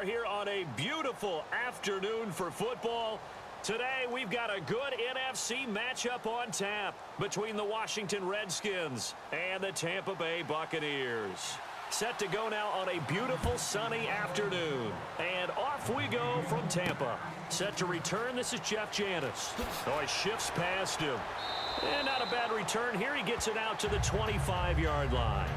are here on a beautiful afternoon for football. Today, we've got a good NFC matchup on tap between the Washington Redskins and the Tampa Bay Buccaneers. Set to go now on a beautiful sunny afternoon. And off we go from Tampa. Set to return, this is Jeff Janis. Oh, he shifts past him. And not a bad return here. He gets it out to the 25-yard line.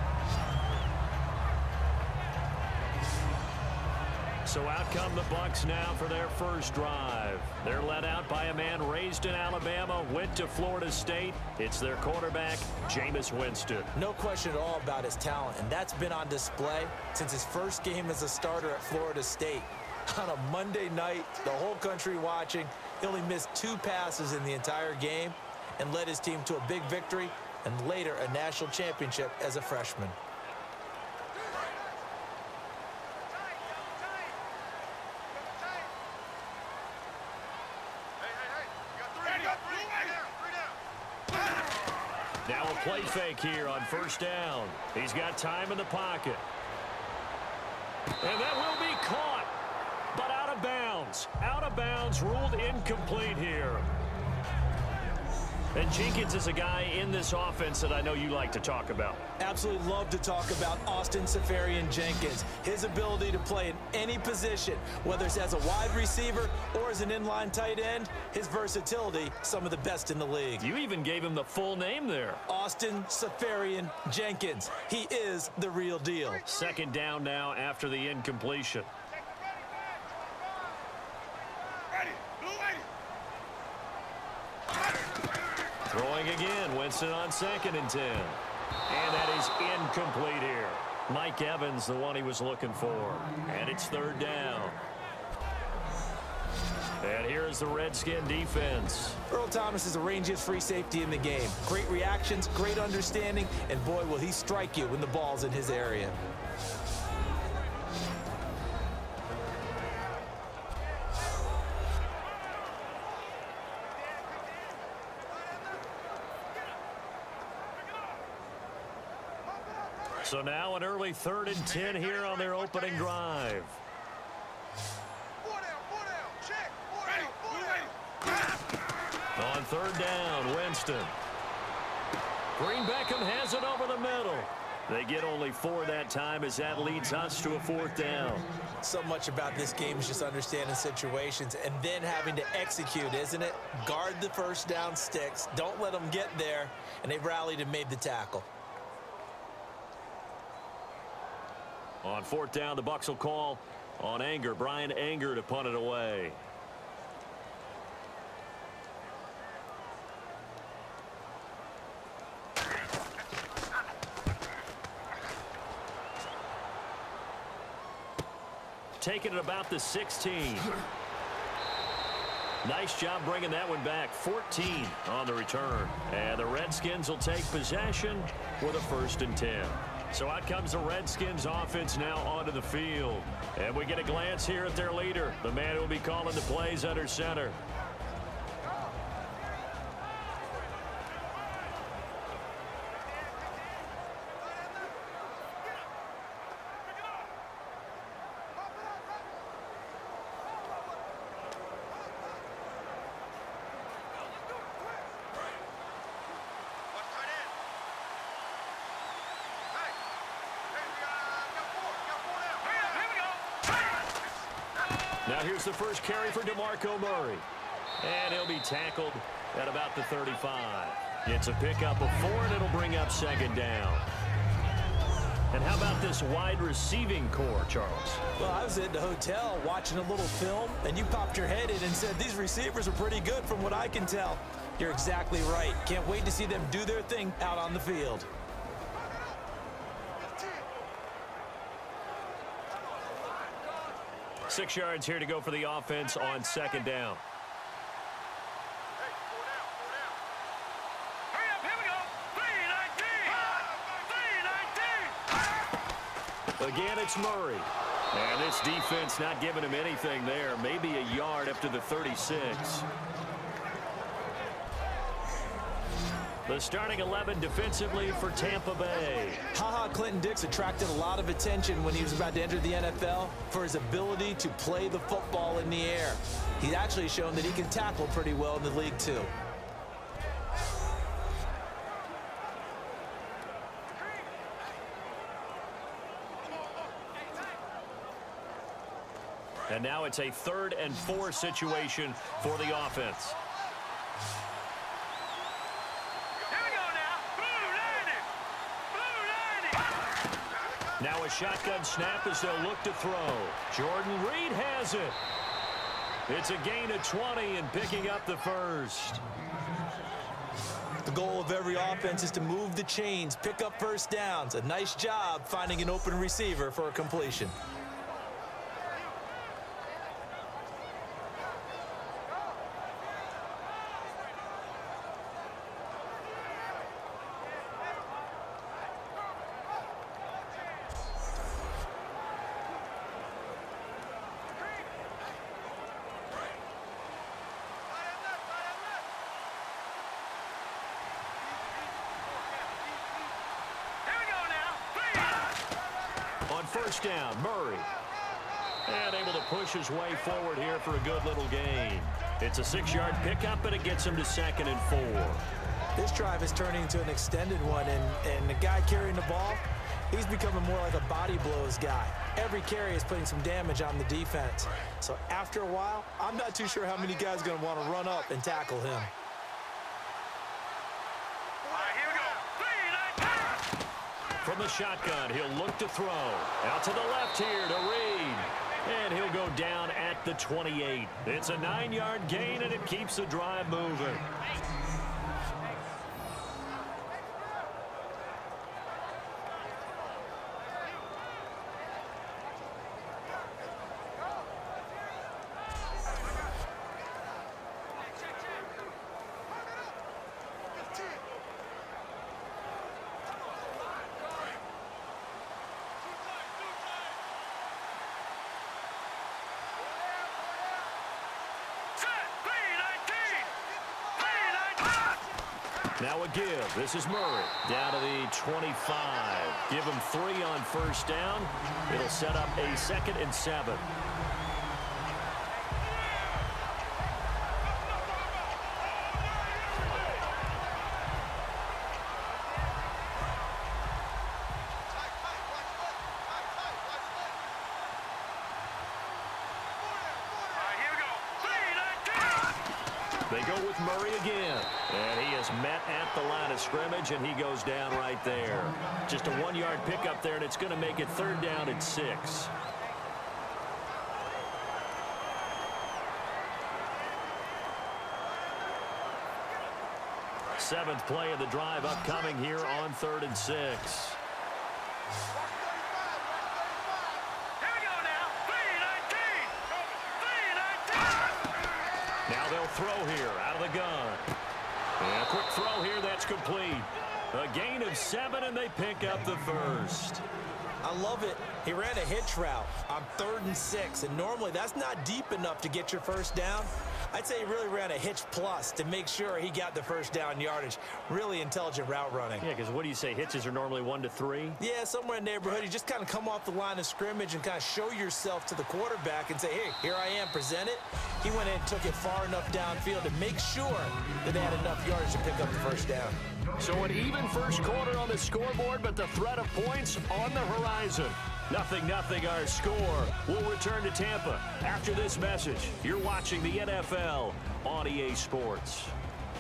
So out come the Bucs now for their first drive. They're led out by a man raised in Alabama, went to Florida State. It's their quarterback, Jameis Winston. No question at all about his talent, and that's been on display since his first game as a starter at Florida State. On a Monday night, the whole country watching, he only missed 2 passes in the entire game and led his team to a big victory and later a national championship as a freshman. Now a play fake here on first down. He's got time in the pocket. And that will be caught, but out of bounds. Out of bounds, ruled incomplete here. And Jenkins is a guy in this offense that I know you like to talk about. Absolutely love to talk about Austin Seferian-Jenkins. His ability to play in any position, whether it's as a wide receiver or as an inline tight end, his versatility, some of the best in the league. You even gave him the full name there. Austin Seferian-Jenkins. He is the real deal. Second down now after the incompletion. Throwing again, Winston on 2nd and 10. And that is incomplete here. Mike Evans, the one he was looking for. And it's 3rd down. And here's the Redskin defense. Earl Thomas is the rangiest free safety in the game. Great reactions, great understanding, and boy, will he strike you when the ball's in his area. So now an early 3rd and 10 here on their opening drive. On 3rd down, Winston. Green Beckham has it over the middle. They get only 4 that time as that leads us to a 4th down. So much about this game is just understanding situations and then having to execute, isn't it? Guard the first down sticks. Don't let them get there. And they rallied and made the tackle. On 4th down, the Bucs will call on Anger. Brian Anger to punt it away. Taking it about the 16. Nice job bringing that one back. 14 on the return. And the Redskins will take possession with a 1st and 10. So out comes the Redskins offense now onto the field. And we get a glance here at their leader, the man who will be calling the plays under center. Now here's the first carry for DeMarco Murray. And he'll be tackled at about the 35. It's a pickup of 4, and it'll bring up 2nd down. And how about this wide receiving core, Charles? Well, I was at the hotel watching a little film, and you popped your head in and said, these receivers are pretty good from what I can tell. You're exactly right. Can't wait to see them do their thing out on the field. Six yards here to go for the offense on 2nd down. Again, it's Murray. And this defense not giving him anything there. Maybe a yard up to the 36. The starting 11 defensively for Tampa Bay. Clinton Dix attracted a lot of attention when he was about to enter the NFL for his ability to play the football in the air. He's actually shown that he can tackle pretty well in the league, too. And now it's a 3rd and 4 situation for the offense. Now a shotgun snap as they'll look to throw. Jordan Reed has it. It's a gain of 20 and picking up the first. The goal of every offense is to move the chains, pick up first downs. A nice job finding an open receiver for a completion. First down, Murray. And able to push his way forward here for a good little gain. It's a 6-yard pickup, and it gets him to 2nd and 4. This drive is turning into an extended one, and the guy carrying the ball, he's becoming more like a body blows guy. Every carry is putting some damage on the defense. So after a while, I'm not too sure how many guys are going to want to run up and tackle him. From the shotgun, he'll look to throw. Out to the left here to Reed. And he'll go down at the 28. It's a 9-yard gain, and it keeps the drive moving. Now a give. This is Murray down to the 25. Give him 3 on first down. It'll set up a 2nd and 7. They go with Murray again. And he is met at the line of scrimmage, and he goes down right there. Just a 1-yard pickup there, and it's going to make it 3rd down and 6. Seventh play of the drive upcoming here on 3rd and 6. Now they'll throw here out of the gun. And a quick throw here, that's complete. A gain of 7, and they pick up the first. I love it. He ran a hitch route on 3rd and 6, and normally that's not deep enough to get your first down. I'd say he really ran a hitch plus to make sure he got the first down yardage. Really intelligent route running. Yeah, because what do you say, hitches are normally 1 to 3? Yeah, somewhere in the neighborhood. You just kind of come off the line of scrimmage and kind of show yourself to the quarterback and say, hey, here I am, present it. He went in and took it far enough downfield to make sure that they had enough yardage to pick up the first down. So an even first quarter on the scoreboard, but the threat of points on the horizon. 0-0 our score. We'll return to Tampa after this message. You're watching the NFL on EA Sports.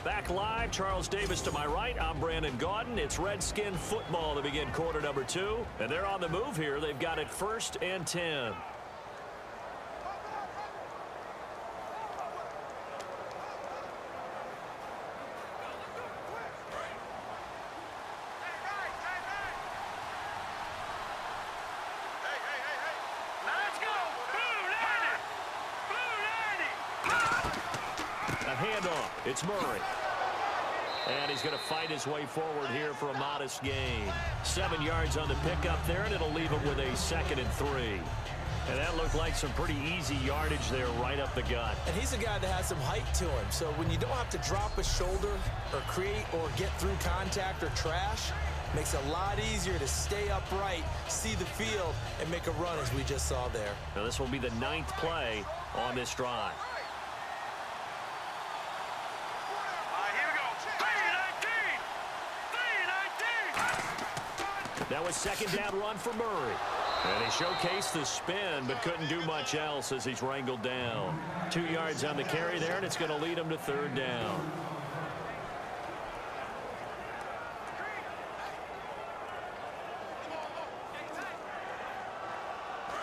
Back live, Charles Davis to my right. I'm Brandon Gaudin. It's Redskin football to begin quarter number 2. And they're on the move here. They've got it 1st and 10. Handoff. It's Murray. And he's going to fight his way forward here for a modest gain. 7 yards on the pickup there, and it'll leave him with a 2nd and 3. And that looked like some pretty easy yardage there right up the gut. And he's a guy that has some height to him. So when you don't have to drop a shoulder or create or get through contact or trash, makes it a lot easier to stay upright, see the field, and make a run as we just saw there. Now this will be the 9th play on this drive. That was second down run for Murray. And he showcased the spin, but couldn't do much else as he's wrangled down. 2 yards on the carry there, and it's going to lead him to 3rd down.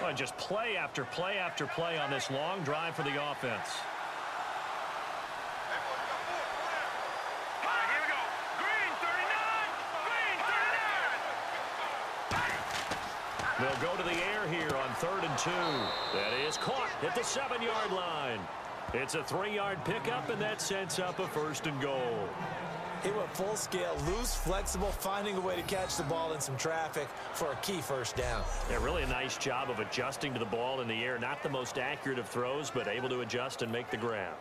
Well, just play after play after play on this long drive for the offense. They'll go to the air here on 3rd and 2. That is caught at the 7-yard line. It's a 3-yard pickup, and that sets up a 1st and goal. He went full scale, loose, flexible, finding a way to catch the ball in some traffic for a key 1st down. Yeah, really a nice job of adjusting to the ball in the air. Not the most accurate of throws, but able to adjust and make the grab.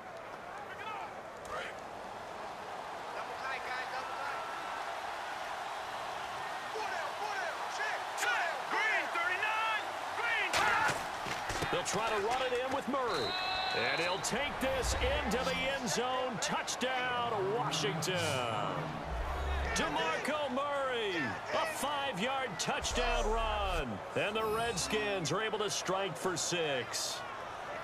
They'll try to run it in with Murray. And he'll take this into the end zone. Touchdown, Washington. DeMarco Murray, a 5-yard touchdown run. And the Redskins are able to strike for 6.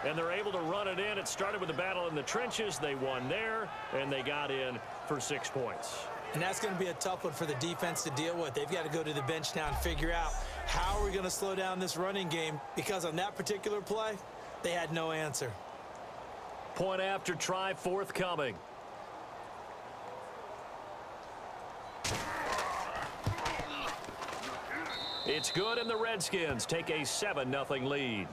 And they're able to run it in. It started with a battle in the trenches. They won there, and they got in for 6 points. And that's going to be a tough one for the defense to deal with. They've got to go to the bench now and figure out how are we going to slow down this running game, because on that particular play, they had no answer. Point after try forthcoming. It's good, and the Redskins take a 7-0 lead.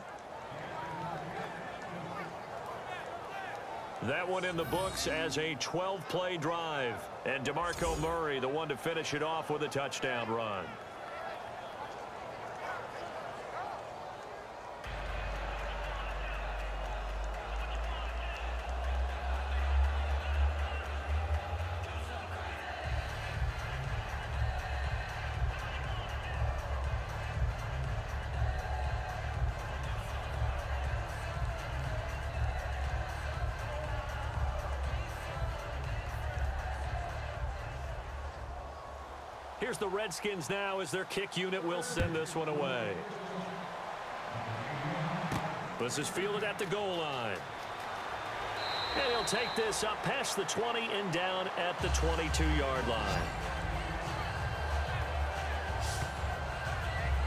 That one in the books as a 12-play drive. And DeMarco Murray, the one to finish it off with a touchdown run. Here's the Redskins now as their kick unit will send this one away. This is fielded at the goal line. And he'll take this up past the 20 and down at the 22-yard line.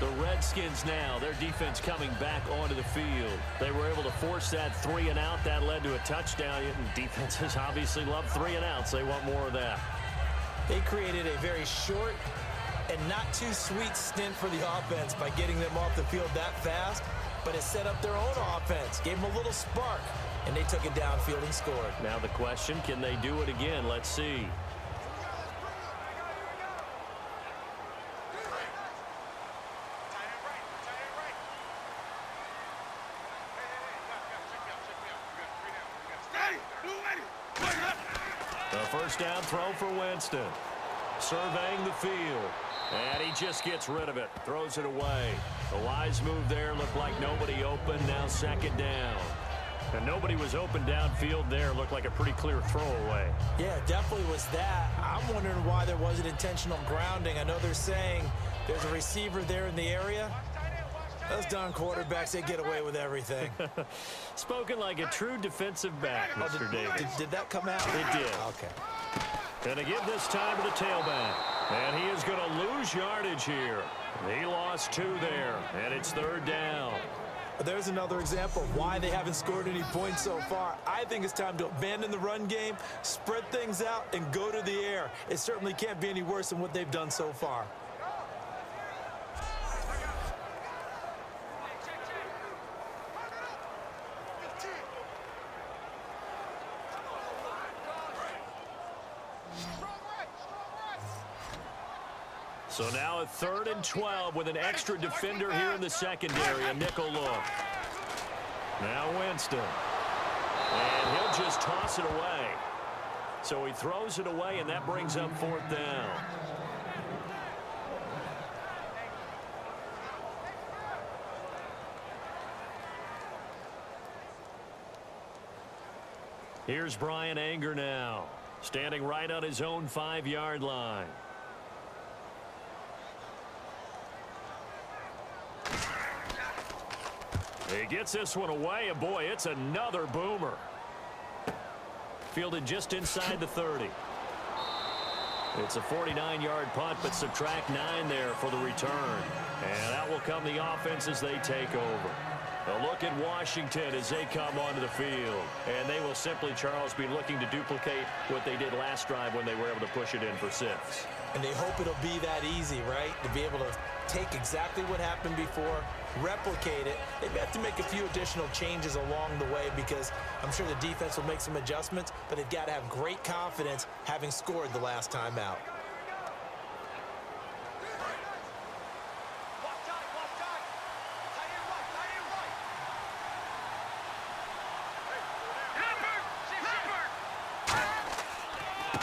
The Redskins now, their defense coming back onto the field. They were able to force that 3-and-out. That led to a touchdown. Defenses obviously love 3-and-outs. They want more of that. They created a very short and not too sweet stint for the offense by getting them off the field that fast, but it set up their own offense, gave them a little spark, and they took it downfield and scored. Now the question, can they do it again? Let's see. The first down throw for Winston. Surveying the field. And he just gets rid of it. Throws it away. The wise move there. Looked like nobody open. Now 2nd down. And nobody was open downfield there. Looked like a pretty clear throwaway. Yeah, definitely was that. I'm wondering why there wasn't intentional grounding. I know they're saying there's a receiver there in the area. Those darn quarterbacks, they get away with everything. Spoken like a true defensive back, Mr. Davis. Did that come out? It did. Okay. Going to give this time to the tailback. And he is going to lose yardage here. He lost 2 there, and it's 3rd down. There's another example of why they haven't scored any points so far. I think it's time to abandon the run game, spread things out, and go to the air. It certainly can't be any worse than what they've done so far. So now a 3rd and 12 with an extra defender here in the secondary, a nickel look. Now Winston. And he'll just toss it away. So he throws it away, and that brings up 4th down. Here's Brian Anger now, standing right on his own 5-yard line. He gets this one away, and boy, it's another boomer. Fielded just inside the 30. It's a 49-yard punt, but subtract 9 there for the return. And out will come the offense as they take over. A look at Washington as they come onto the field. And they will simply, Charles, be looking to duplicate what they did last drive when they were able to push it in for 6. And they hope it'll be that easy, right? To be able to take exactly what happened before, replicate it. They may have to make a few additional changes along the way because I'm sure the defense will make some adjustments, but they've got to have great confidence having scored the last time out.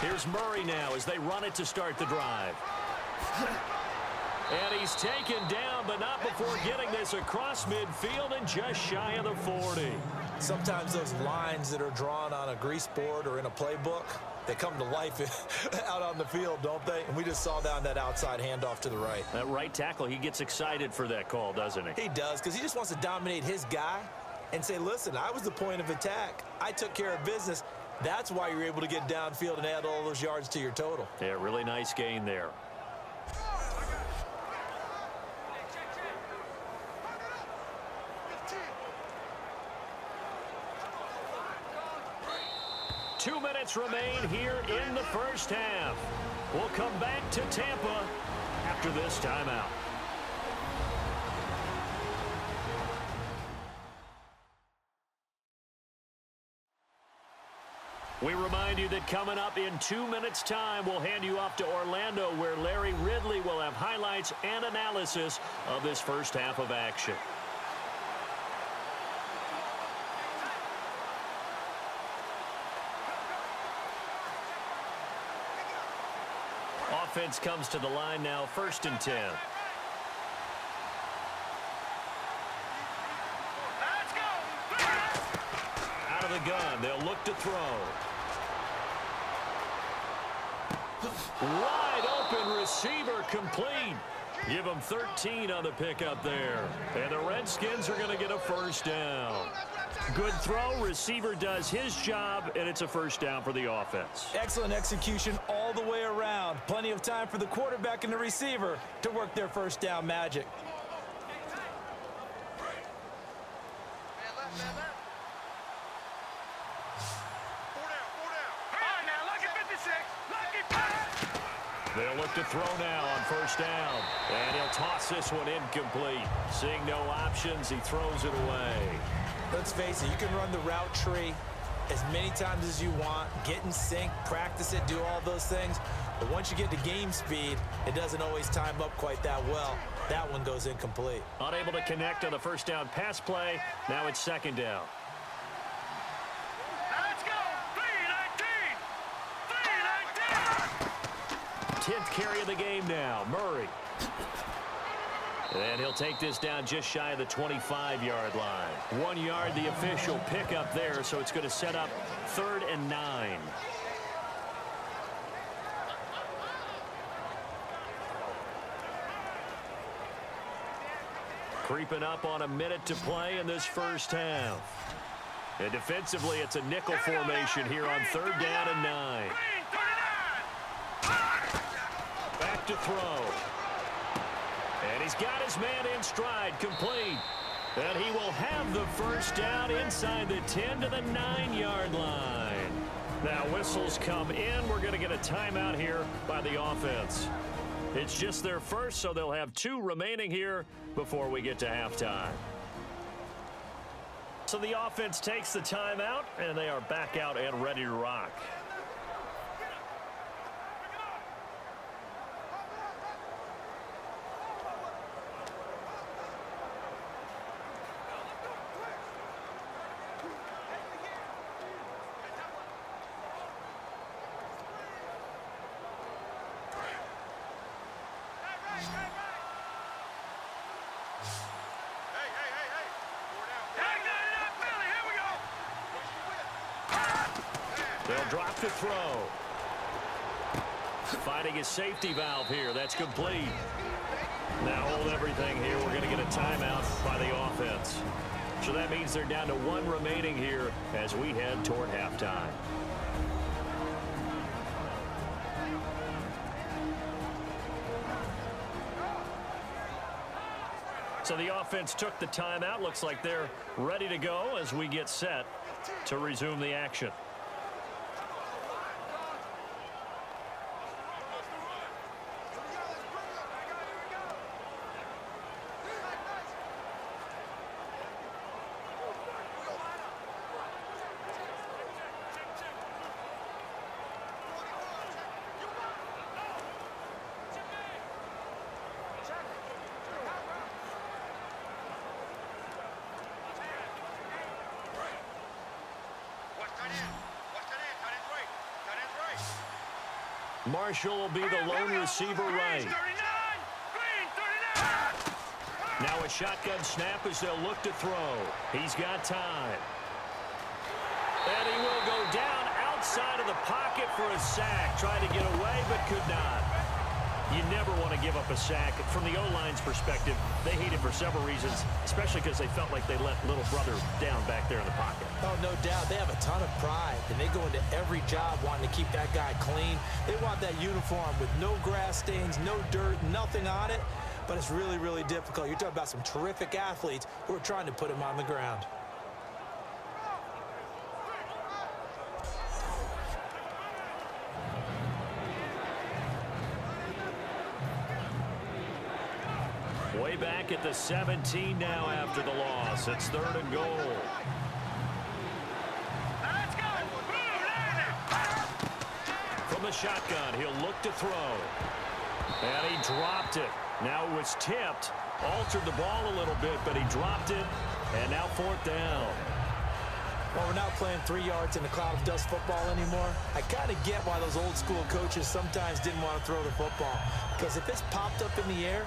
Here's Murray now as they run it to start the drive. And he's taken down, but not before getting this across midfield and just shy of the 40. Sometimes those lines that are drawn on a grease board or in a playbook, they come to life out on the field, don't they? And we just saw down that outside handoff to the right. That right tackle, he gets excited for that call, doesn't he? He does, because he just wants to dominate his guy and say, listen, I was the point of attack. I took care of business. That's why you're able to get downfield and add all those yards to your total. Yeah, really nice gain there. Two minutes remain here in the first half. We'll come back to Tampa after this timeout. We remind you that coming up in 2 minutes' time, we'll hand you off to Orlando, where Larry Ridley will have highlights and analysis of this first half of action. Offense comes to the line now, 1st and 10. Out of the gun, they'll look to throw. Wide open receiver complete. Give them 13 on the pickup there. And the Redskins are going to get a first down. Good throw. Receiver does his job, and it's a first down for the offense. Excellent execution all the way around. Plenty of time for the quarterback and the receiver to work their first down magic. They'll look to throw now on first down. And he'll toss this one incomplete. Seeing no options, he throws it away. Let's face it, you can run the route tree as many times as you want, get in sync, practice it, do all those things. But once you get to game speed, it doesn't always time up quite that well. That one goes incomplete. Unable to connect on the first down pass play. Now it's 2nd down. Let's go! 10th carry of the game now. Murray. And he'll take this down just shy of the 25-yard line. 1 yard, the official pickup there, so it's going to set up 3rd and 9. Creeping up on a minute to play in this first half. And defensively, it's a nickel formation here on 3rd down and 9. Back to throw. And he's got his man in stride, complete. And he will have the first down inside the 10 to the 9-yard line. Now whistles come in. We're going to get a timeout here by the offense. It's just their first, so they'll have 2 remaining here before we get to halftime. So the offense takes the timeout, and they are back out and ready to rock. They'll drop the throw. Finding his safety valve here. That's complete. Now hold everything here. We're going to get a timeout by the offense. So that means they're down to one remaining here as we head toward halftime. So the offense took the timeout. Looks like they're ready to go as we get set to resume the action. Marshall will be the lone receiver right. Now a shotgun snap as they'll look to throw. He's got time. And he will go down outside of the pocket for a sack. Tried to get away but could not. You never want to give up a sack. From the O-line's perspective, they hate it for several reasons, especially because they felt like they let little brother down back there in the pocket. Oh, no doubt. They have a ton of pride, and they go into every job wanting to keep that guy clean. They want that uniform with no grass stains, no dirt, nothing on it, but it's really, really difficult. You're talking about some terrific athletes who are trying to put him on the ground. Way back at the 17 now after the loss. It's 3rd and goal. Let's go. From the shotgun, he'll look to throw. And he dropped it. Now it was tipped. Altered the ball a little bit, but he dropped it. And now 4th down. Well, we're not playing 3 yards in the cloud of dust football anymore. I kind of get why those old school coaches sometimes didn't want to throw the football. Because if it's popped up in the air,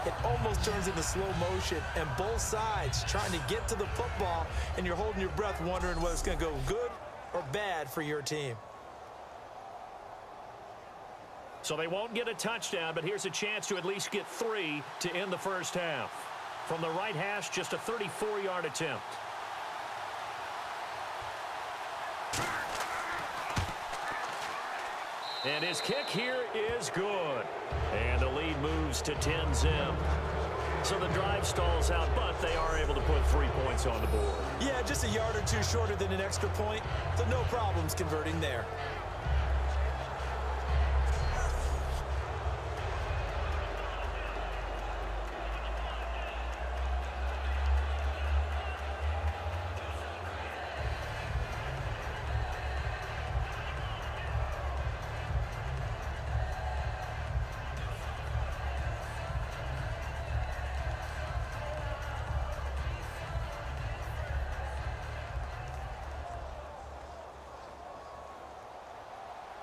it almost turns into slow motion, and both sides trying to get to the football, and you're holding your breath wondering whether it's going to go good or bad for your team. So they won't get a touchdown, but here's a chance to at least get 3 to end the first half. From the right hash, just a 34-yard attempt. And his kick here is good. And the lead moves to 10-zip. So the drive stalls out, but they are able to put 3 points on the board. Yeah, just a yard or two shorter than an extra point, so no problems converting there.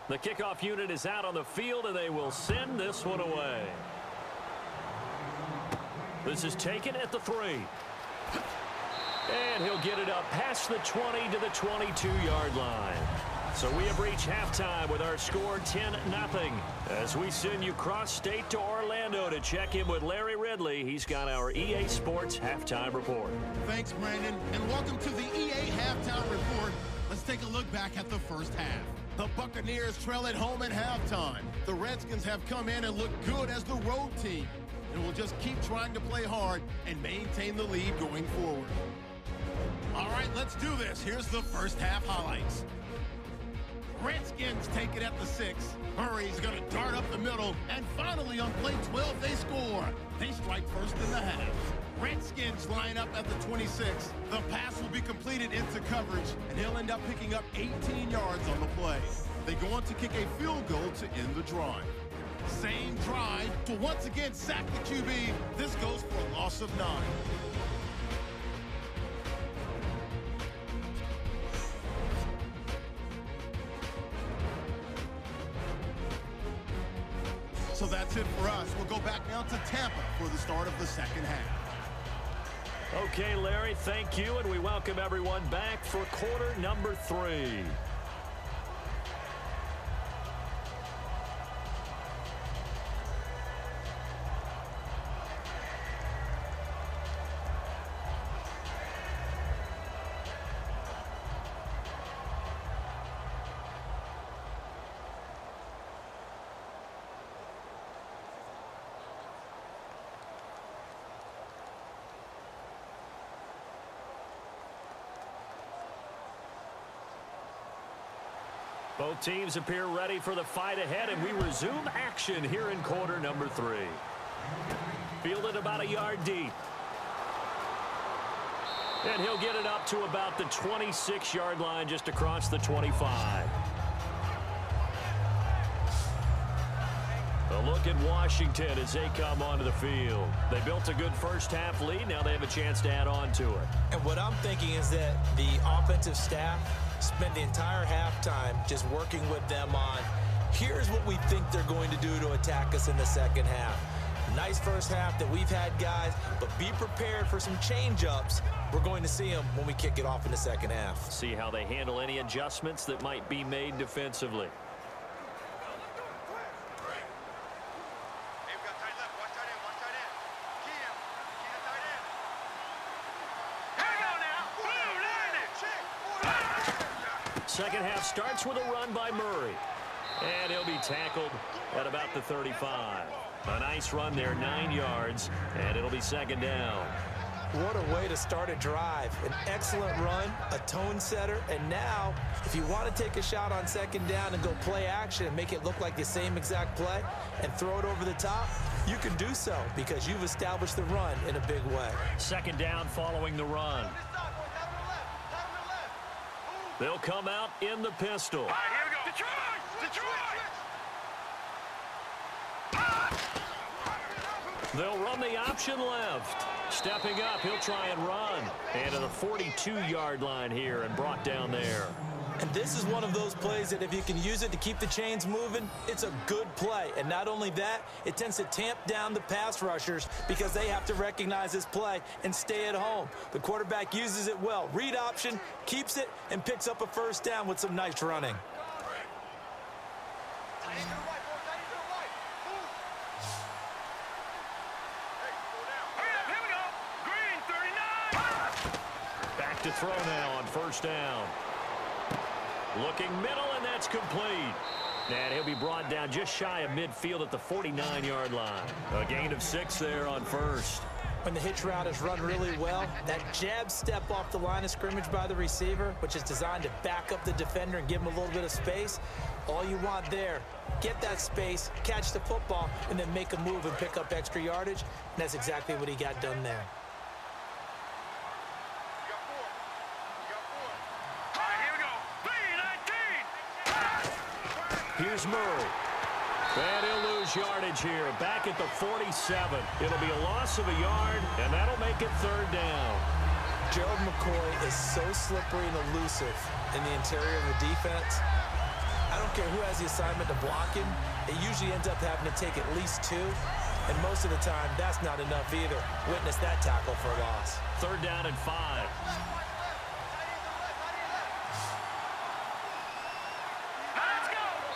The kickoff unit is out on the field, and they will send this one away. This is taken at the 3. And he'll get it up past the 20 to the 22-yard line. So we have reached halftime with our score 10-0. As we send you cross-state to Orlando to check in with Larry Ridley. He's got our EA Sports Halftime Report. Thanks, Brandon, and welcome to the EA Halftime Report. Let's take a look back at the first half. The Buccaneers trail at home at halftime. The Redskins have come in and looked good as the road team, and will just keep trying to play hard and maintain the lead going forward. All right, let's do this. Here's the first half highlights. Redskins take it at the 6. Murray's going to dart up the middle, and finally on play 12, they score. They strike first in the half. Redskins line up at the 26. The pass will be completed into coverage, and he'll end up picking up 18 yards on the play. They go on to kick a field goal to end the drive. Same drive to once again sack the QB. This goes for a loss of 9. So that's it for us. We'll go back now to Tampa for the start of the second half. Okay, Larry, thank you, and we welcome everyone back for quarter number 3. Both teams appear ready for the fight ahead, and we resume action here in quarter number 3. Fielded about a yard deep. And he'll get it up to about the 26-yard line, just across the 25. A look at Washington as they come onto the field. They built a good first-half lead. Now they have a chance to add on to it. And what I'm thinking is that the offensive staff spent the entire halftime just working with them on, here's what we think they're going to do to attack us in the second half. Nice first half that we've had, guys, but be prepared for some change-ups. We're going to see them when we kick it off in the second half. See how they handle any adjustments that might be made defensively. Second half starts with a run by Murray. And he'll be tackled at about the 35. A nice run there, 9 yards, and it'll be second down. What a way to start a drive. An excellent run, a tone setter, and now, if you want to take a shot on second down and go play action and make it look like the same exact play and throw it over the top, you can do so because you've established the run in a big way. Second down following the run. They'll come out in the pistol. All right, here we go. Detroit! They'll run the option left. Stepping up, he'll try and run. And to the 42-yard line here and brought down there. And this is one of those plays that if you can use it to keep the chains moving, it's a good play. And not only that, it tends to tamp down the pass rushers because they have to recognize this play and stay at home. The quarterback uses it well. Read option, keeps it, and picks up a first down with some nice running. Back to throw now on first down. Looking middle, and that's complete. And he'll be brought down just shy of midfield at the 49-yard line. A gain of 6 there on first. When the hitch route is run really well, that jab step off the line of scrimmage by the receiver, which is designed to back up the defender and give him a little bit of space, all you want there, get that space, catch the football, and then make a move and pick up extra yardage. And that's exactly what he got done there. Here's Murray. And he'll lose yardage here. Back at the 47. It'll be a loss of a yard, and that'll make it third down. Gerald McCoy is so slippery and elusive in the interior of the defense. I don't care who has the assignment to block him. It usually ends up having to take at least 2. And most of the time, that's not enough either. Witness that tackle for a loss. Third down and 5.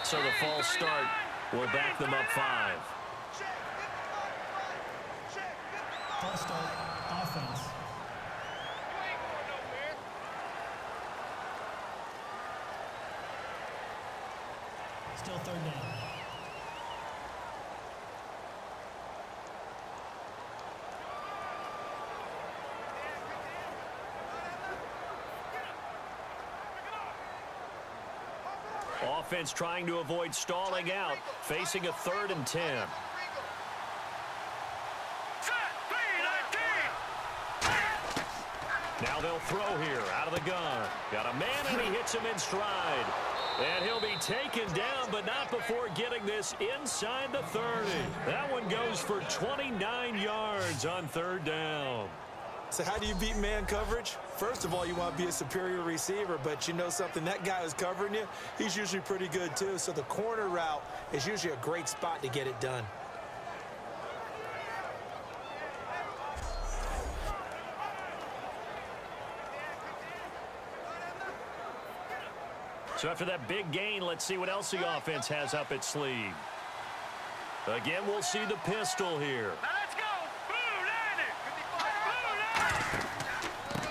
So the false start will back them up 5. False start, offense. Still third down. Offense trying to avoid stalling out, facing a 3rd and 10. Now they'll throw here out of the gun. Got a man, and he hits him in stride. And he'll be taken down, but not before getting this inside the 30. That one goes for 29 yards on third down. So how do you beat man coverage? First of all, you want to be a superior receiver, but you know something, that guy who's covering you, he's usually pretty good too. So the corner route is usually a great spot to get it done. So after that big gain, let's see what else the offense has up its sleeve. Again, we'll see the pistol here.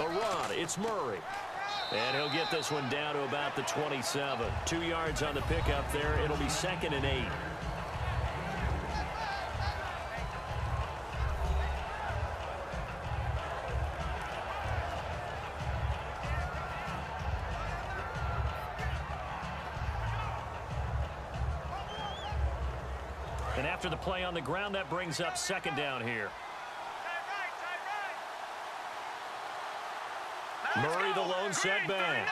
A run, it's Murray. And he'll get this one down to about the 27. 2 yards on the pickup there. It'll be 2nd and 8. And after the play on the ground, that brings up second down here. Murray the lone setback.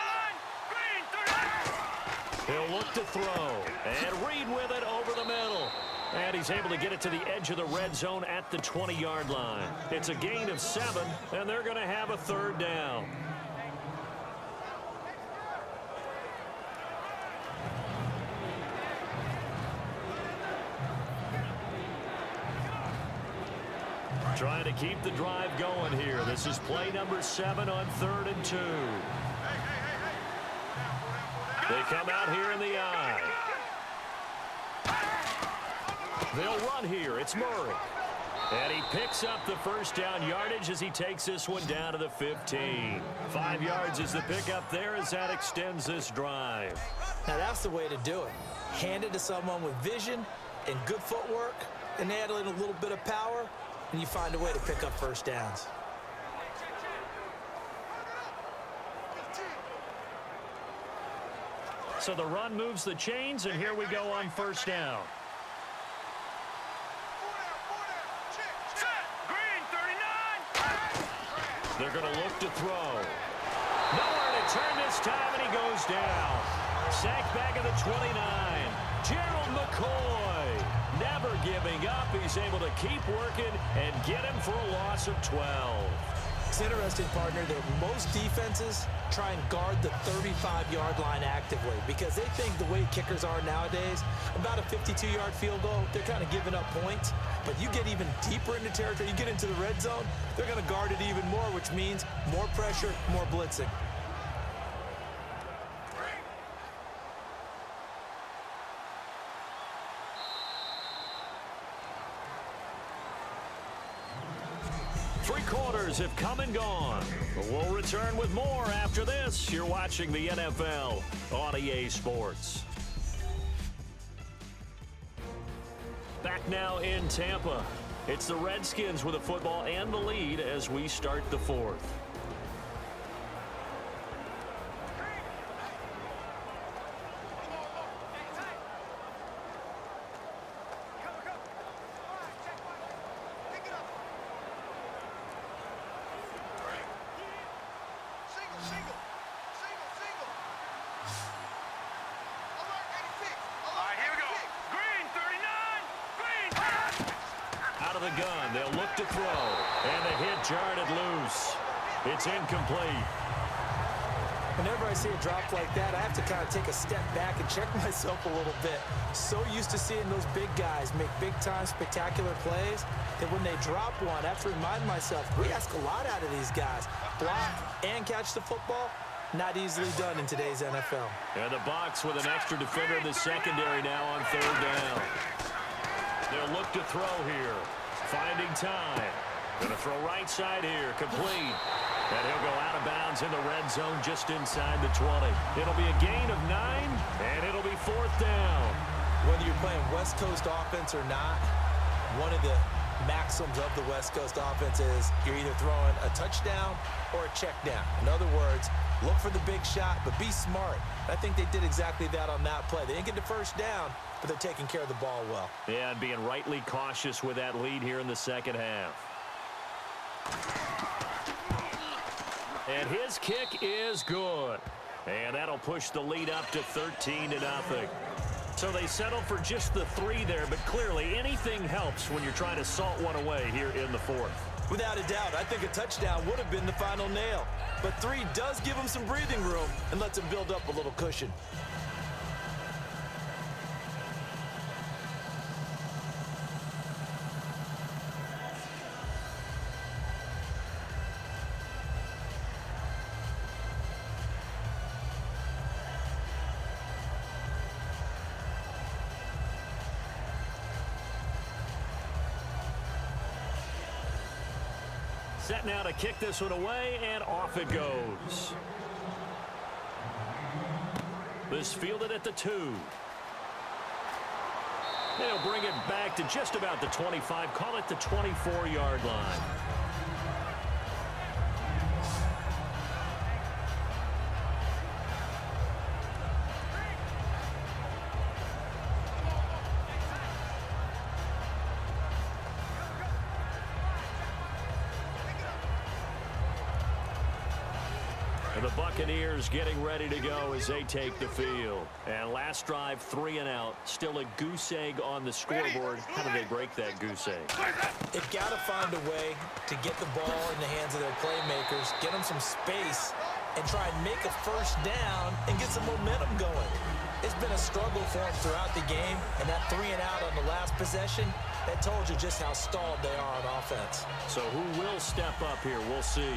He'll look to throw. And Reed with it over the middle. And he's able to get it to the edge of the red zone at the 20-yard line. It's a gain of 7, and they're going to have a third down. Trying to keep the drive going here. This is play number 7 on 3rd and 2. They come out here in the I. They'll run here. It's Murray. And he picks up the first down yardage as he takes this one down to the 15. 5 yards is the pickup there as that extends this drive. Now that's the way to do it. Hand it to someone with vision and good footwork and add in a little bit of power, and you find a way to pick up first downs. So the run moves the chains, and here we go on first down. They're going to look to throw. Nowhere to turn this time, and he goes down. Sacked back at the 29. Gerald McCoy never giving up. He's able to keep working and get him for a loss of 12. It's interesting, partner, that most defenses try and guard the 35-yard line actively because they think the way kickers are nowadays, about a 52-yard field goal, they're kind of giving up points. But you get even deeper into territory, you get into the red zone, they're going to guard it even more, which means more pressure, more blitzing. Three quarters have come and gone. But we'll return with more after this. You're watching the NFL on EA Sports. Back now in Tampa. It's the Redskins with a football and the lead as we start the fourth. Out of the gun, they'll look to throw. And the hit jarred it loose. It's incomplete. Whenever I see a drop like that, I have to kind of take a step back and check myself a little bit. So used to seeing those big guys make big-time spectacular plays that when they drop one, I have to remind myself, we ask a lot out of these guys. Block and catch the football, not easily done in today's NFL. And the box with an extra defender in the secondary now on third down. They'll look to throw here. Finding time. Going to throw right side here. Complete. And he'll go out of bounds in the red zone just inside the 20. It'll be a gain of 9, and it'll be fourth down. Whether you're playing West Coast offense or not, one of the maxims of the West Coast offense is you're either throwing a touchdown or a check down. In other words, look for the big shot, but be smart. I think they did exactly that on that play. They didn't get the first down, but they're taking care of the ball well. Yeah, and being rightly cautious with that lead here in the second half. And his kick is good. And that'll push the lead up to 13-0. So they settle for just the 3 there, but clearly anything helps when you're trying to salt one away here in the fourth. Without a doubt, I think a touchdown would have been the final nail. But 3 does give them some breathing room and lets them build up a little cushion. Set now to kick this one away, and off it goes. This fielded at the 2. They'll bring it back to just about the 25. Call it the 24-yard line. And the Buccaneers getting ready to go as they take the field. And last drive, 3 and out. Still a goose egg on the scoreboard. How do they break that goose egg? They've got to find a way to get the ball in the hands of their playmakers, get them some space, and try and make a first down and get some momentum going. It's been a struggle for them throughout the game, and that 3 and out on the last possession, that told you just how stalled they are on offense. So who will step up here? We'll see.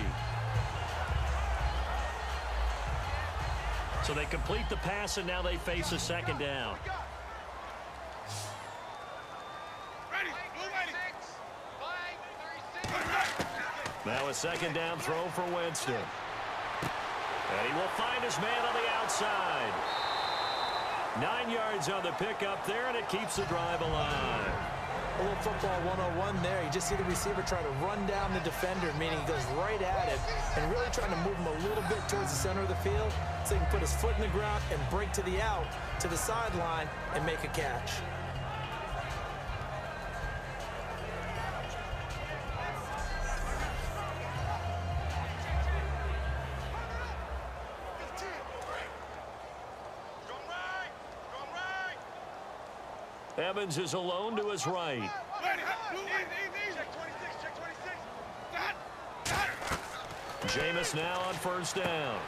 So they complete the pass, and now they face a second down. Now a second down throw for Winston. And he will find his man on the outside. 9 yards on the pickup there, and it keeps the drive alive. A little football 101 there. You just see the receiver try to run down the defender, meaning he goes right at him and really trying to move him a little bit towards the center of the field so he can put his foot in the ground and break to the out, to the sideline, and make a catch. Evans is alone to his right. Jameis now on first down.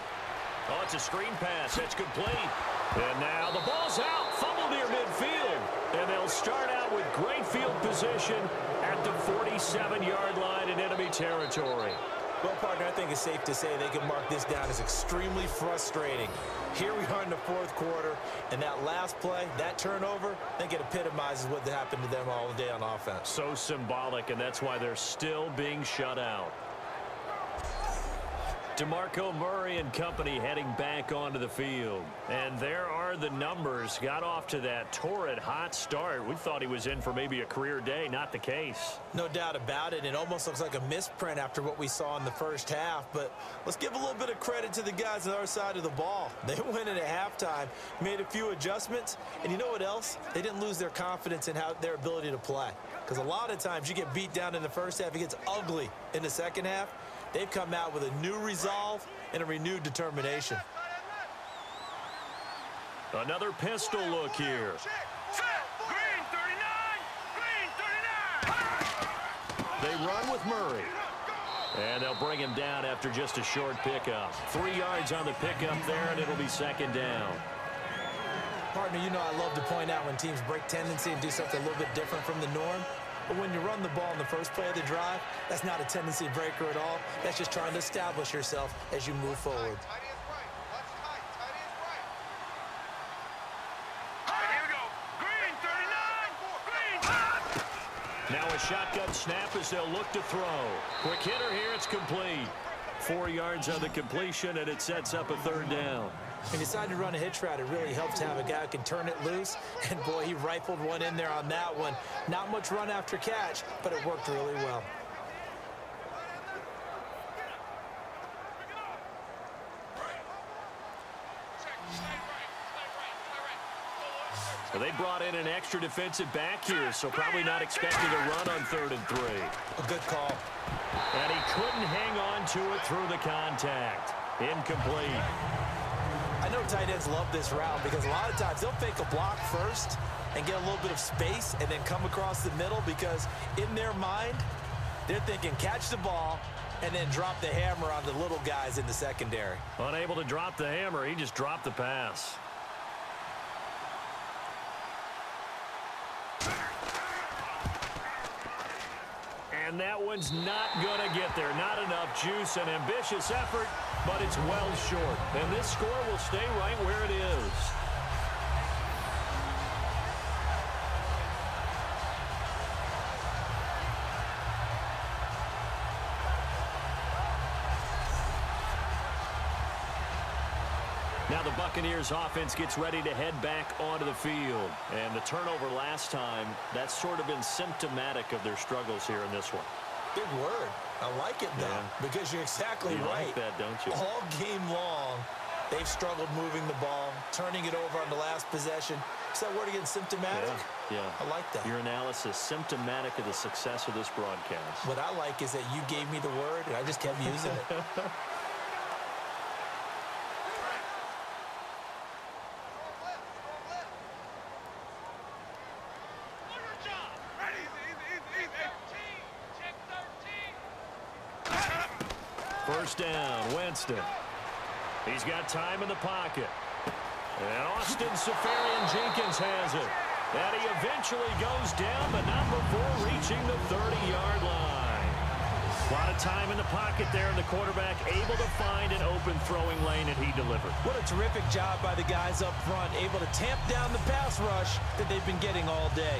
Oh, it's a screen pass. That's complete. And now the ball's out. Fumble near midfield. And they'll start out with great field position at the 47-yard line in enemy territory. Well, partner, I think it's safe to say they can mark this down as extremely frustrating. Here we are in the fourth quarter, and that last play, that turnover, I think it epitomizes what happened to them all day on offense. So symbolic, and that's why they're still being shut out. DeMarco Murray and company heading back onto the field. And there are the numbers. Got off to that torrid hot start. We thought he was in for maybe a career day. Not the case. No doubt about it. It almost looks like a misprint after what we saw in the first half. But let's give a little bit of credit to the guys on our side of the ball. They went in at halftime, made a few adjustments. And you know what else? They didn't lose their confidence in their ability to play. Because a lot of times you get beat down in the first half. It gets ugly in the second half. They've come out with a new resolve and a renewed determination. Another pistol look here. Green 39! They run with Murray. And they'll bring him down after just a short pickup. 3 yards on the pickup there, and it'll be second down. Partner, you know I love to point out when teams break tendency and do something a little bit different from the norm. But when you run the ball in the first play of the drive, that's not a tendency breaker at all. That's just trying to establish yourself as you move forward. Here we go. Green 39! Green! Now a shotgun snap as they'll look to throw. Quick hitter here, it's complete. 4 yards on the completion, and it sets up a third down. He decided to run a hitch route. It really helps to have a guy who can turn it loose. And, boy, he rifled one in there on that one. Not much run after catch, but it worked really well. Well, they brought in an extra defensive back here, so probably not expecting a run on 3rd and 3. A good call. And he couldn't hang on to it through the contact. Incomplete. I know tight ends love this route because a lot of times they'll fake a block first and get a little bit of space and then come across the middle because in their mind, they're thinking catch the ball and then drop the hammer on the little guys in the secondary. Unable to drop the hammer, he just dropped the pass. And that one's not going to get there. Not enough juice. An ambitious effort, but it's well short. And this score will stay right where it is. Now the Buccaneers offense gets ready to head back onto the field. And the turnover last time, that's sort of been symptomatic of their struggles here in this one. Big word. I like it, though, because you're exactly you right. Like that, don't you? All game long, they've struggled moving the ball, turning it over on the last possession. Is that word again, symptomatic? Yeah. I like that. Your analysis, symptomatic of the success of this broadcast. What I like is that you gave me the word, and I just kept using it. First down, Winston. He's got time in the pocket. And Austin Safarian-Jenkins has it. And he eventually goes down, but not before reaching the 30-yard line. A lot of time in the pocket there, and the quarterback able to find an open throwing lane, and he delivered. What a terrific job by the guys up front, able to tamp down the pass rush that they've been getting all day.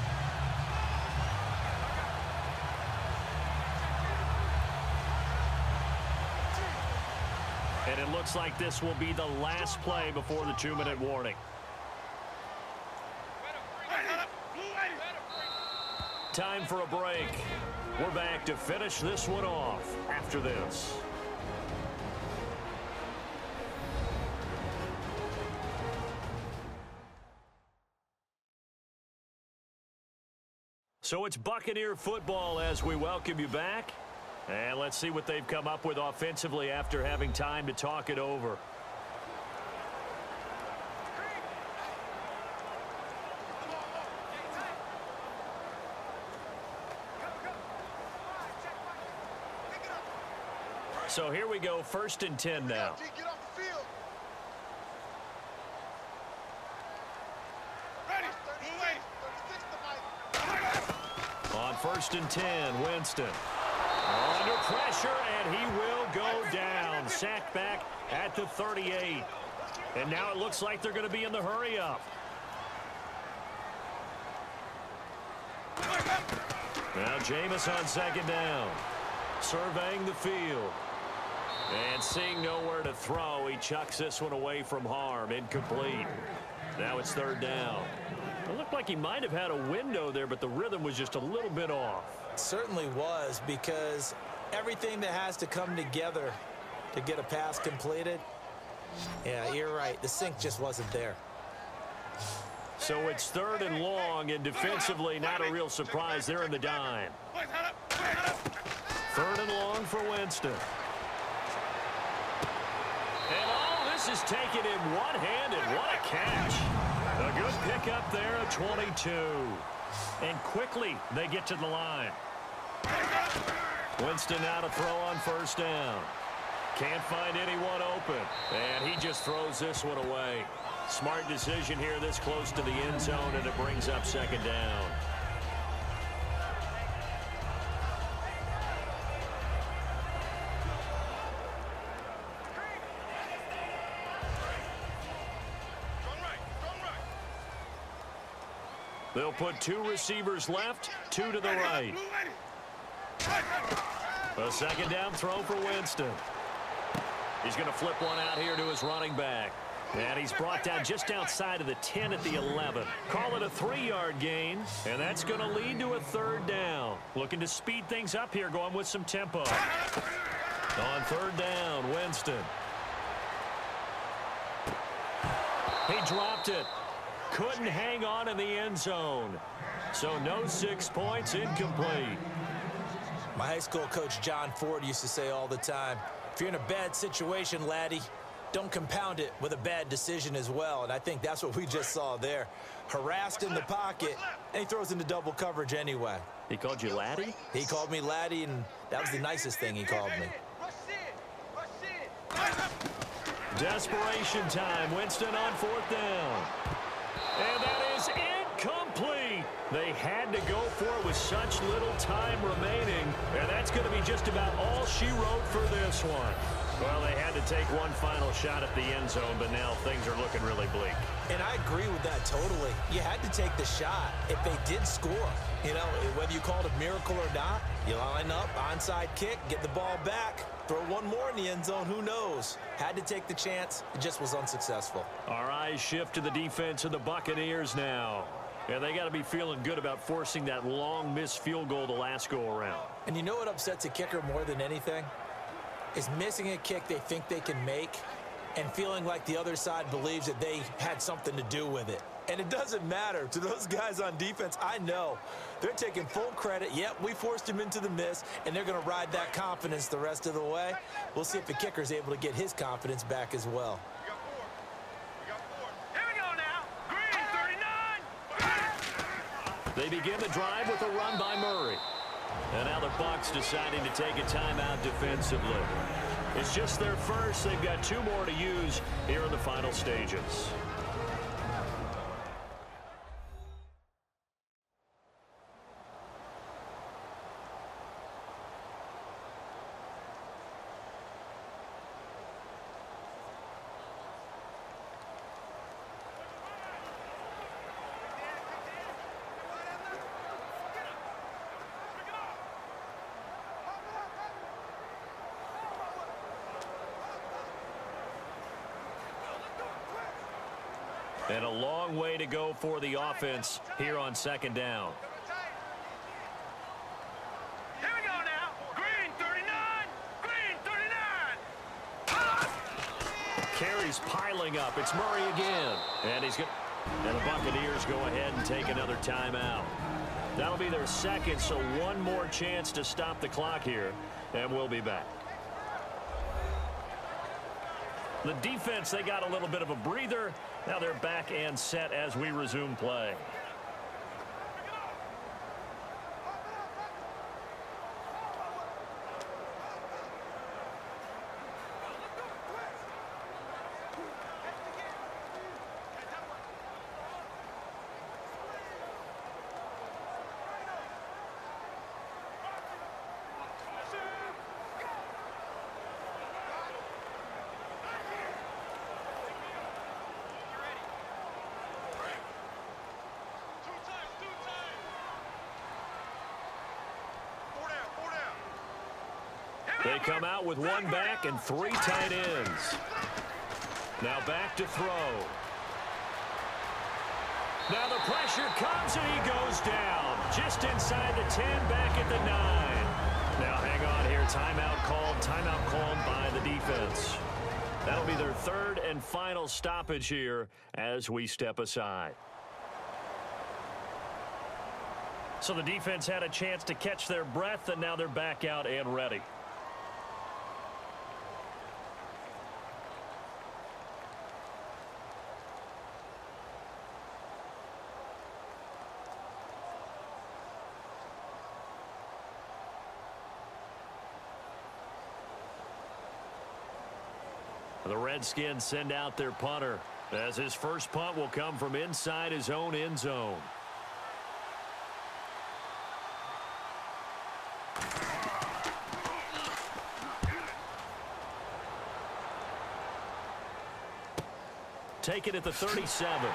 And it looks like this will be the last play before the 2-minute warning. Time for a break. We're back to finish this one off after this. So it's Buccaneer football as we welcome you back. And let's see what they've come up with offensively after having time to talk it over. So here we go, 1st and 10 now. Get off the field. Ready. On 1st and 10, Winston. Under pressure, and he will go down. Sacked back at the 38. And now it looks like they're going to be in the hurry-up. Now Jameis on 2nd down. Surveying the field. And seeing nowhere to throw, he chucks this one away from harm. Incomplete. Now it's 3rd down. It looked like he might have had a window there, but the rhythm was just a little bit off. Certainly was, because everything that has to come together to get a pass completed, yeah, you're right. The sync just wasn't there. So it's 3rd and long, and defensively not a real surprise. They're in the dime. 3rd and long for Winston. And all this is taken in one-handed. What a catch. A good pickup there at 22. And quickly they get to the line. Winston now to throw on 1st down. Can't find anyone open. And he just throws this one away. Smart decision here this close to the end zone, and it brings up 2nd down. They'll put 2 receivers left, 2 to the right. A 2nd down throw for Winston. He's going to flip one out here to his running back. And he's brought down just outside of the 10 at the 11. Call it a 3-yard gain, and that's going to lead to a 3rd down. Looking to speed things up here, going with some tempo. On 3rd down, Winston. He dropped it. Couldn't hang on in the end zone. So no 6 points, incomplete. My high school coach, John Ford, used to say all the time, if you're in a bad situation, laddie, don't compound it with a bad decision as well. And I think that's what we just saw there. Harassed in the pocket, and he throws into double coverage anyway. He called you laddie? He called me laddie, and that was the nicest thing he called me. Desperation time. Winston on 4th down. And that is incomplete. They had to go for it with such little time remaining. And that's going to be just about all she wrote for this one. Well, they had to take one final shot at the end zone, but now things are looking really bleak. And I agree with that totally. You had to take the shot if they did score. You know, whether you call it a miracle or not, you line up, onside kick, get the ball back, throw one more in the end zone, who knows? Had to take the chance. It just was unsuccessful. Our eyes shift to the defense of the Buccaneers now. And they got to be feeling good about forcing that long missed field goal the last go-around. And you know what upsets a kicker more than anything? Is missing a kick they think they can make and feeling like the other side believes that they had something to do with it. And it doesn't matter to those guys on defense. I know they're taking full credit. Yep, we forced him into the miss, and they're going to ride that confidence the rest of the way. We'll see if the kicker's able to get his confidence back as well. Here we go now. Green, 39. They begin the drive with a run by Murray. And now the Bucs deciding to take a timeout defensively. is just their first. They've got 2 more to use here in the final stages. And a long way to go for the offense here on 2nd down. Here we go now. Green 39. Green 39. Carries piling up. It's Murray again. And the Buccaneers go ahead and take another timeout. That'll be their second, so one more chance to stop the clock here, and we'll be back. The defense, they got a little bit of a breather. Now they're back and set as we resume play. They come out with 1 back and 3 tight ends. Now back to throw. Now the pressure comes and he goes down. Just inside the 10, back at the 9. Now hang on here. Timeout called by the defense. That'll be their 3rd and final stoppage here as we step aside. So the defense had a chance to catch their breath, and now they're back out and ready. The Redskins send out their punter, as his first punt will come from inside his own end zone. Take it at the 37.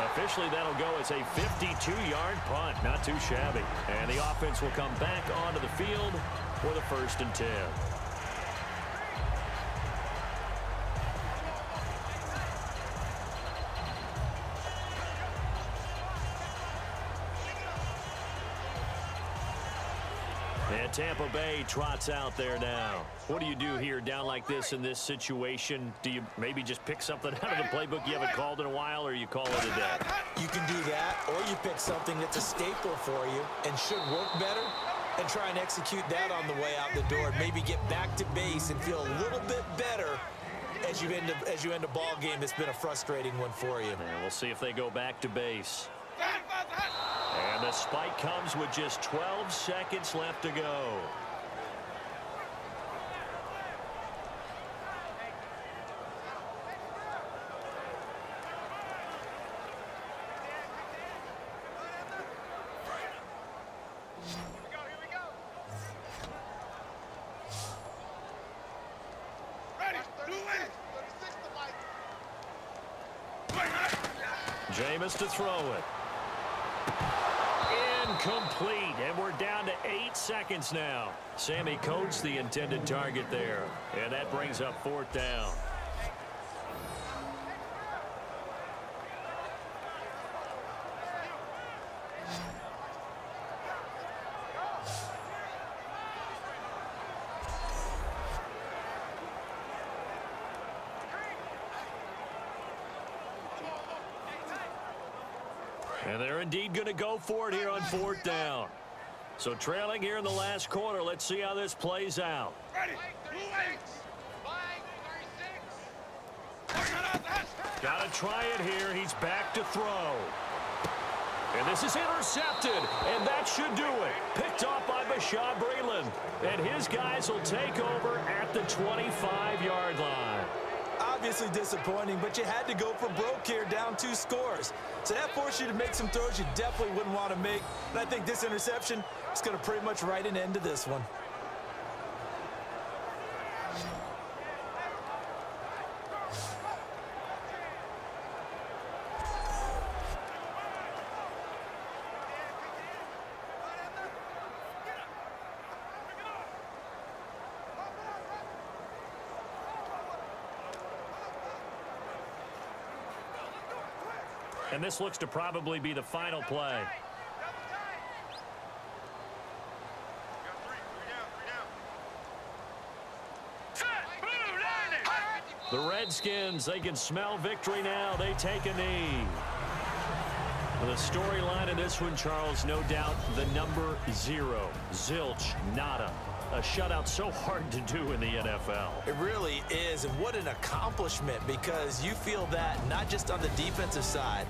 Officially, that'll go as a 52-yard punt. Not too shabby. And the offense will come back onto the field for the 1st and 10. And Tampa Bay trots out there now. What do you do here down like this in this situation? Do you maybe just pick something out of the playbook you haven't called in a while, or you call it a day? You can do that, or you pick something that's a staple for you and should work better and try and execute that on the way out the door and maybe get back to base and feel a little bit better as you end a ball game that's been a frustrating one for you. And we'll see if they go back to base. And the spike comes with just 12 seconds left to go. Jameis to throw it. Incomplete, and we're down to 8 seconds now. Sammy Coates the intended target there, and that brings up 4th down. And they're indeed going to go for it here on 4th down. So trailing here in the last quarter. Let's see how this plays out. Got to try it here. He's back to throw. And this is intercepted, and that should do it. Picked off by Bashaud Breeland. And his guys will take over at the 25-yard line. Obviously disappointing, but you had to go for broke here, down 2 scores. So that forced you to make some throws you definitely wouldn't want to make. And I think this interception is going to pretty much write an end to this one. And this looks to probably be the final play. The Redskins, they can smell victory now. They take a knee. The storyline in this one, Charles, no doubt the number 0. Zilch, nada. A shutout so hard to do in the NFL. It really is, and what an accomplishment, because you feel that not just on the defensive side,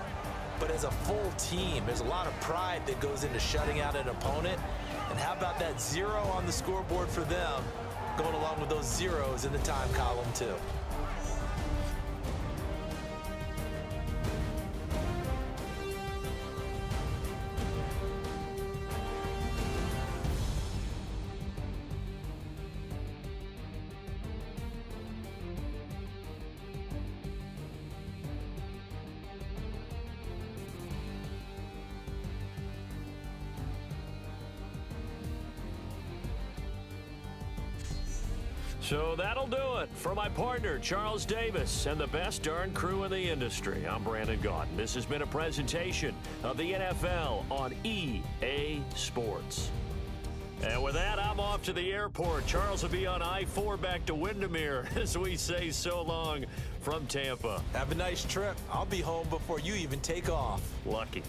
but as a full team. There's a lot of pride that goes into shutting out an opponent. And how about that 0 on the scoreboard for them, going along with those zeros in the time column too. So that'll do it. For my partner, Charles Davis, and the best darn crew in the industry, I'm Brandon Gaudin. This has been a presentation of the NFL on EA Sports. And with that, I'm off to the airport. Charles will be on I-4 back to Windermere as we say so long from Tampa. Have a nice trip. I'll be home before you even take off. Lucky.